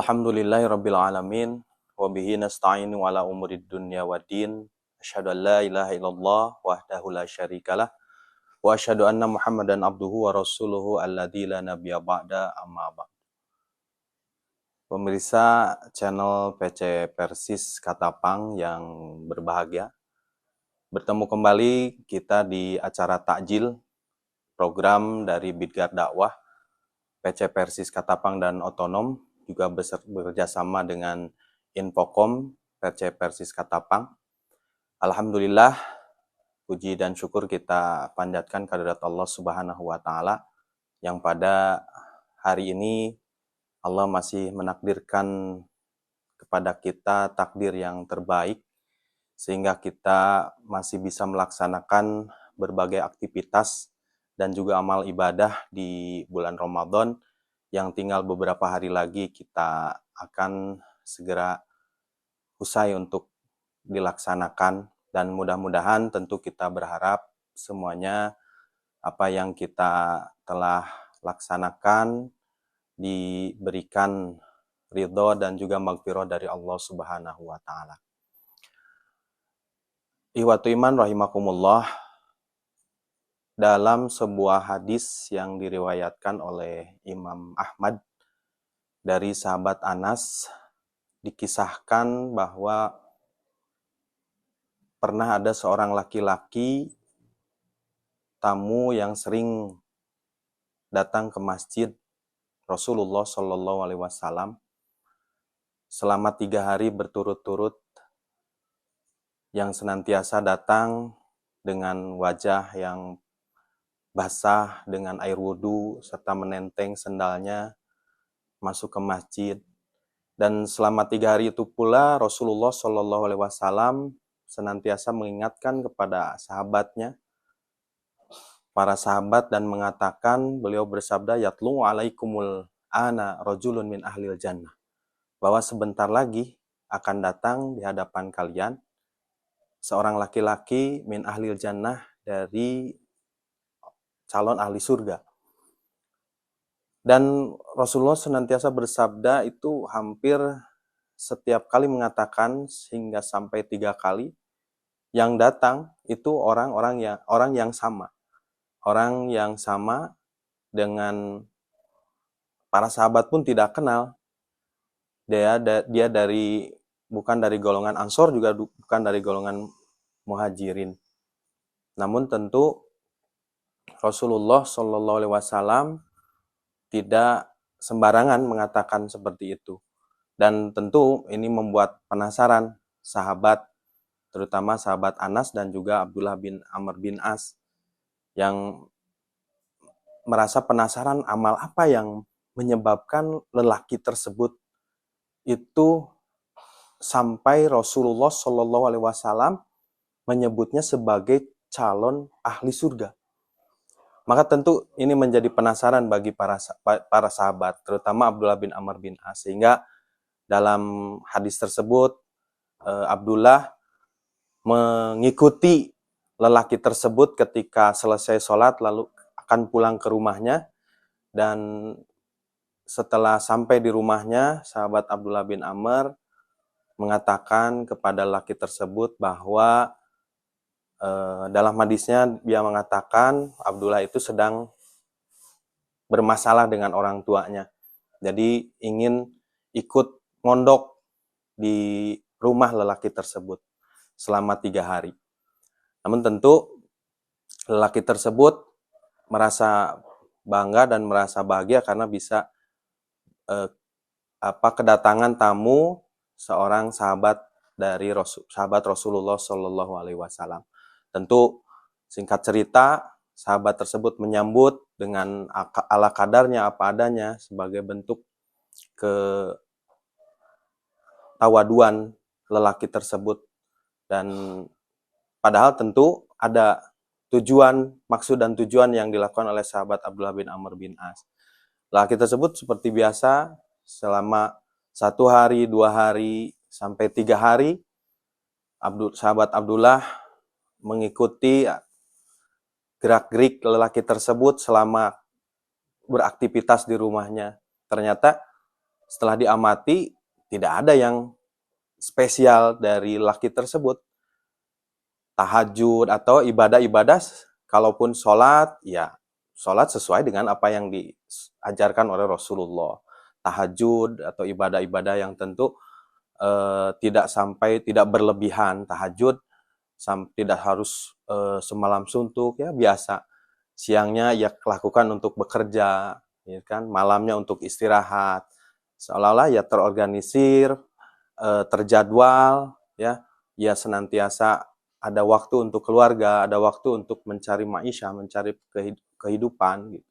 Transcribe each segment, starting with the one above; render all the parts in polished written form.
Alhamdulillahirabbil alamin wa bihi nasta'inu ala umurid dunya waddin. Asyhadu an la ilaha illallah wahdahu la syarikalah wa asyhadu anna Muhammadan abduhu wa rasuluhu alladzi la nabiyya ba'da amma ba'd. Pemirsa channel PC Persis Katapang yang berbahagia, bertemu kembali kita di acara takjil program dari Bidgar Dakwah, PC Persis Katapang dan Otonom, juga bekerjasama dengan Infocom PC Persis Katapang. Alhamdulillah, puji dan syukur kita panjatkan kehadirat Allah Subhanahu wa Ta'ala yang pada hari ini Allah masih menakdirkan kepada kita takdir yang terbaik sehingga kita masih bisa melaksanakan berbagai aktivitas dan juga amal ibadah di bulan Ramadan yang tinggal beberapa hari lagi kita akan segera usai untuk dilaksanakan, dan mudah-mudahan tentu kita berharap semuanya apa yang kita telah laksanakan diberikan ridho dan juga maghfirah dari Allah Subhanahu wa Ta'ala. Ihwatu iman rahimakumullah, dalam sebuah hadis yang diriwayatkan oleh Imam Ahmad dari sahabat Anas, dikisahkan bahwa pernah ada seorang laki-laki tamu yang sering datang ke masjid Rasulullah Shallallahu Alaihi Wasallam selama 3 hari berturut-turut, yang senantiasa datang dengan wajah yang basah dengan air wudhu serta menenteng sendalnya masuk ke masjid. Dan selama 3 hari itu pula Rasulullah Shallallahu Alaihi Wasallam senantiasa mengingatkan kepada sahabatnya, para sahabat, dan mengatakan, beliau bersabda, yatlu alaikumul ana rajulun min ahlil jannah, bahwa sebentar lagi akan datang di hadapan kalian seorang laki-laki min ahlil jannah, dari calon ahli surga. Dan Rasulullah senantiasa bersabda itu hampir setiap kali mengatakan, sehingga sampai 3 kali yang datang itu orang yang sama. Orang yang sama dengan para sahabat pun tidak kenal. Dia bukan dari golongan Ansor, juga bukan dari golongan Muhajirin. Namun tentu Rasulullah Shallallahu Alaihi Wasallam tidak sembarangan mengatakan seperti itu. Dan tentu ini membuat penasaran sahabat, terutama sahabat Anas dan juga Abdullah bin Amr bin As, yang merasa penasaran amal apa yang menyebabkan lelaki tersebut itu sampai Rasulullah Shallallahu Alaihi Wasallam menyebutnya sebagai calon ahli surga. Maka tentu ini menjadi penasaran bagi para sahabat, terutama Abdullah bin Amr bin As, sehingga dalam hadis tersebut Abdullah mengikuti lelaki tersebut ketika selesai sholat lalu akan pulang ke rumahnya. Dan setelah sampai di rumahnya, sahabat Abdullah bin Amr mengatakan kepada lelaki tersebut bahwa dalam hadisnya dia mengatakan Abdullah itu sedang bermasalah dengan orang tuanya, jadi ingin ikut mondok di rumah lelaki tersebut selama 3 hari. Namun tentu lelaki tersebut merasa bangga dan merasa bahagia karena bisa kedatangan tamu seorang sahabat dari sahabat Rasulullah Shallallahu Alaihi Wasallam. Tentu singkat cerita, sahabat tersebut menyambut dengan ala kadarnya, apa adanya, sebagai bentuk ketawaduan lelaki tersebut. Dan padahal tentu ada maksud dan tujuan yang dilakukan oleh sahabat Abdullah bin Amr bin As. Lelaki tersebut seperti biasa selama 1 hari, 2 hari, sampai 3 hari, sahabat Abdullah mengikuti gerak-gerik lelaki tersebut selama beraktivitas di rumahnya. Ternyata setelah diamati tidak ada yang spesial dari laki tersebut. Tahajud atau ibadah-ibadah, kalaupun sholat, ya sholat sesuai dengan apa yang diajarkan oleh Rasulullah. Tahajud atau ibadah-ibadah yang tentu tidak berlebihan. Tahajud tidak harus semalam suntuk, ya biasa. Siangnya ya lakukan untuk bekerja, ya kan, malamnya untuk istirahat. Seolah-olah ya terorganisir, terjadwal, ya senantiasa ada waktu untuk keluarga, ada waktu untuk mencari maisha, mencari kehidupan gitu.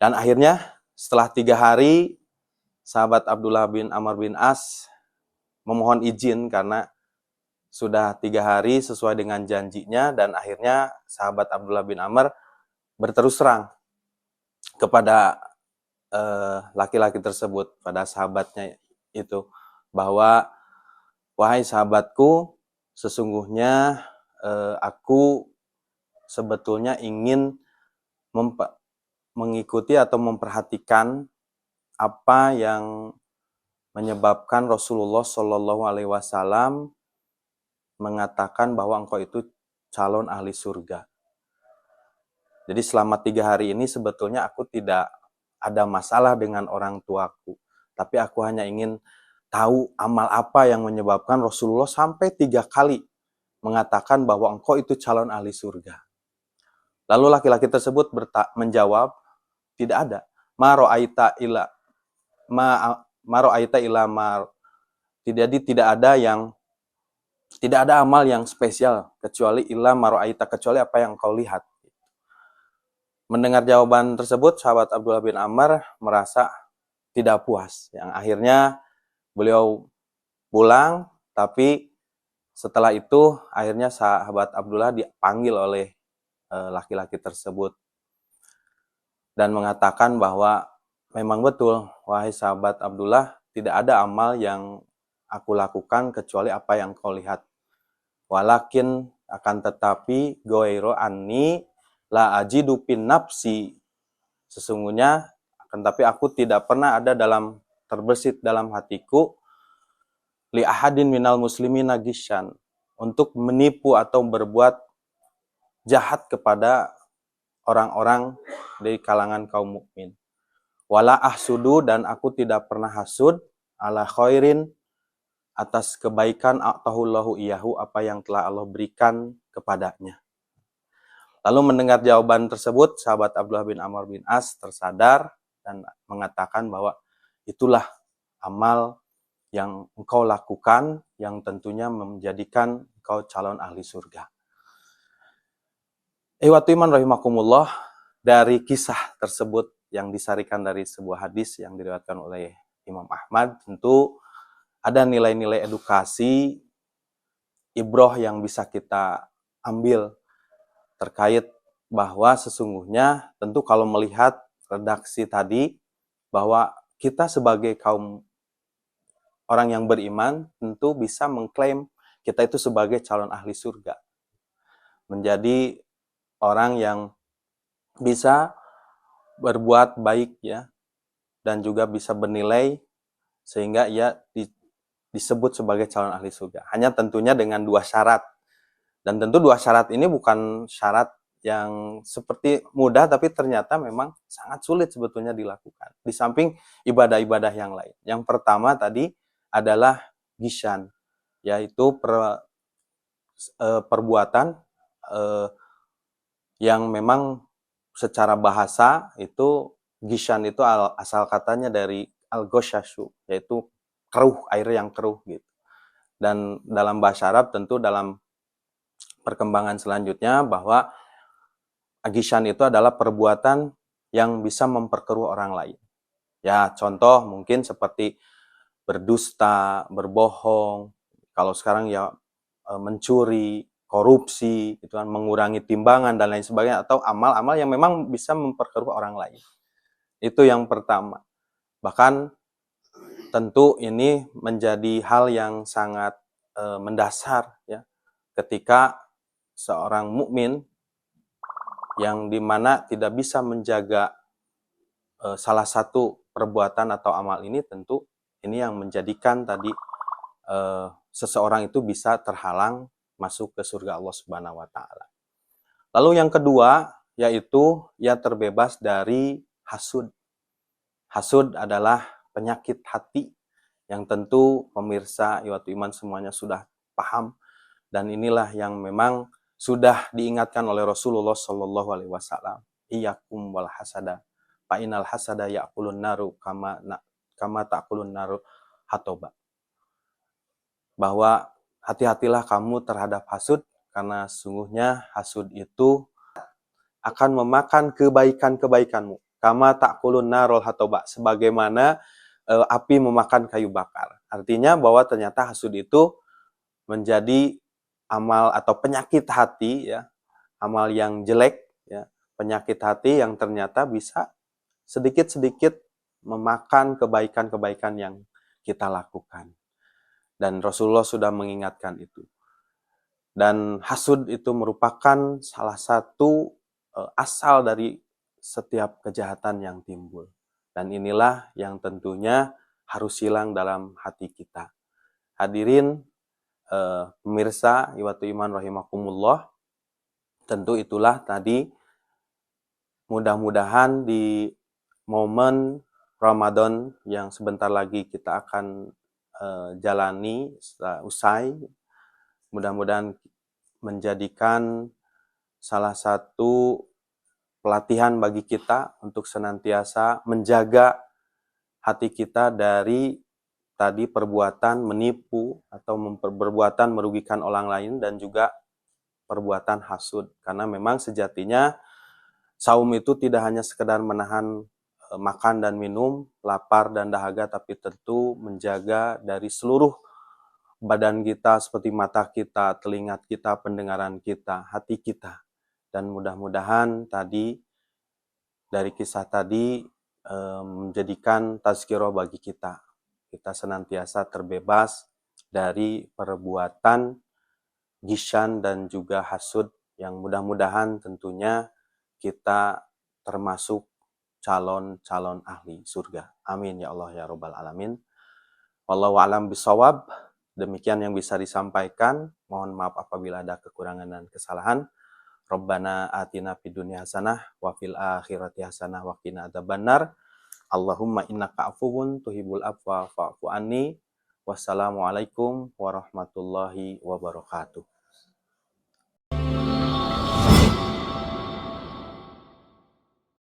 Dan akhirnya setelah 3 hari, sahabat Abdullah bin Amr bin As memohon izin karena sudah 3 hari sesuai dengan janjinya, dan akhirnya sahabat Abdullah bin Amr berterus terang kepada laki-laki tersebut, pada sahabatnya itu, bahwa wahai sahabatku, sesungguhnya aku sebetulnya ingin mengikuti atau memperhatikan apa yang menyebabkan Rasulullah Shallallahu Alaihi Wasallam mengatakan bahwa engkau itu calon ahli surga. Jadi selama 3 hari ini sebetulnya aku tidak ada masalah dengan orang tuaku, tapi aku hanya ingin tahu amal apa yang menyebabkan Rasulullah sampai 3 kali mengatakan bahwa engkau itu calon ahli surga. Lalu laki-laki tersebut menjawab, tidak ada. Maro'aita ila tidak ada amal yang spesial kecuali illa maro'aita, kecuali apa yang engkau lihat. Mendengar jawaban tersebut, sahabat Abdullah bin Amr merasa tidak puas. Yang akhirnya beliau pulang, tapi setelah itu akhirnya sahabat Abdullah dipanggil oleh laki-laki tersebut dan mengatakan bahwa memang betul, wahai sahabat Abdullah, tidak ada amal yang aku lakukan kecuali apa yang kau lihat. Walakin akan tetapi goiro anni la ajidu pin nafsi, sesungguhnya akan tapi aku tidak pernah ada terbersit dalam hatiku li ahadin minal muslimina gisyan, untuk menipu atau berbuat jahat kepada orang-orang dari kalangan kaum mukmin. Wala ahsudu, dan aku tidak pernah hasud ala khairin, atas kebaikan atahullahu iyahu, apa yang telah Allah berikan kepadanya. Lalu mendengar jawaban tersebut, sahabat Abdullah bin Amr bin As tersadar dan mengatakan bahwa itulah amal yang engkau lakukan yang tentunya menjadikan engkau calon ahli surga. Ihwatu iman rahimakumullah, dari kisah tersebut yang disarikan dari sebuah hadis yang diriwayatkan oleh Imam Ahmad, tentu ada nilai-nilai edukasi, ibroh yang bisa kita ambil terkait bahwa sesungguhnya tentu kalau melihat redaksi tadi, bahwa kita sebagai kaum orang yang beriman tentu bisa mengklaim kita itu sebagai calon ahli surga. Menjadi orang yang bisa berbuat baik, ya, dan juga bisa bernilai sehingga ia disebut sebagai calon ahli surga. Hanya tentunya dengan 2 syarat. Dan tentu 2 syarat ini bukan syarat yang seperti mudah, tapi ternyata memang sangat sulit sebetulnya dilakukan. Di samping ibadah-ibadah yang lain. Yang pertama tadi adalah gisyan, yaitu perbuatan yang memang secara bahasa itu gisyan itu asal katanya dari al-gosyashu, yaitu keruh, air yang keruh gitu. Dan dalam bahasa Arab tentu dalam perkembangan selanjutnya bahwa gisyan itu adalah perbuatan yang bisa memperkeruh orang lain. Ya, contoh mungkin seperti berdusta, berbohong, kalau sekarang ya mencuri, korupsi, gitu kan, mengurangi timbangan dan lain sebagainya, atau amal-amal yang memang bisa memperkeruh orang lain. Itu yang pertama. Bahkan tentu ini menjadi hal yang sangat mendasar, ya, ketika seorang mukmin yang dimana tidak bisa menjaga salah satu perbuatan atau amal ini tentu ini yang menjadikan tadi seseorang itu bisa terhalang masuk ke surga Allah Subhanahu wa taala. Lalu yang kedua yaitu ia terbebas dari hasud. Hasud adalah penyakit hati yang tentu pemirsa Iwatu Iman semuanya sudah paham, dan inilah yang memang sudah diingatkan oleh Rasulullah Shallallahu Alaihi Wasallam. Iyakum wal hasada, fa inal hasada ya'kulun naru kama ta'kulun naru hatoba. Bahwa hati-hatilah kamu terhadap hasud, karena sungguhnya hasud itu akan memakan kebaikan-kebaikanmu. Kama ta'kulun narul hatoba, sebagaimana api memakan kayu bakar. Artinya bahwa ternyata hasud itu menjadi amal atau penyakit hati, ya, amal yang jelek, ya, penyakit hati yang ternyata bisa sedikit-sedikit memakan kebaikan-kebaikan yang kita lakukan. Dan Rasulullah sudah mengingatkan itu. Dan hasud itu merupakan salah satu asal dari setiap kejahatan yang timbul. Dan inilah yang tentunya harus hilang dalam hati kita. Hadirin pemirsa Iwatu Iman rahimakumullah, tentu itulah tadi, mudah-mudahan di momen Ramadan yang sebentar lagi kita akan jalani setelah usai, mudah-mudahan menjadikan salah satu pelatihan bagi kita untuk senantiasa menjaga hati kita dari tadi perbuatan menipu atau perbuatan merugikan orang lain, dan juga perbuatan hasud. Karena memang sejatinya saum itu tidak hanya sekedar menahan makan dan minum, lapar dan dahaga, tapi tentu menjaga dari seluruh badan kita seperti mata kita, telinga kita, pendengaran kita, hati kita. Dan mudah-mudahan tadi dari kisah tadi menjadikan tazkirah bagi kita. Kita senantiasa terbebas dari perbuatan gisyan dan juga hasud, yang mudah-mudahan tentunya kita termasuk calon-calon ahli surga. Amin ya Allah ya Rabbal Alamin. Wallahu a'lam bishawab. Demikian yang bisa disampaikan. Mohon maaf apabila ada kekurangan dan kesalahan. Rabbana atina fid dunya hasanah wa fil akhirati hasanah wa qina adzabannar. Allahumma innaka afuwun tuhibbul afwa fa'fu anni. Wassalamualaikum warahmatullahi wabarakatuh.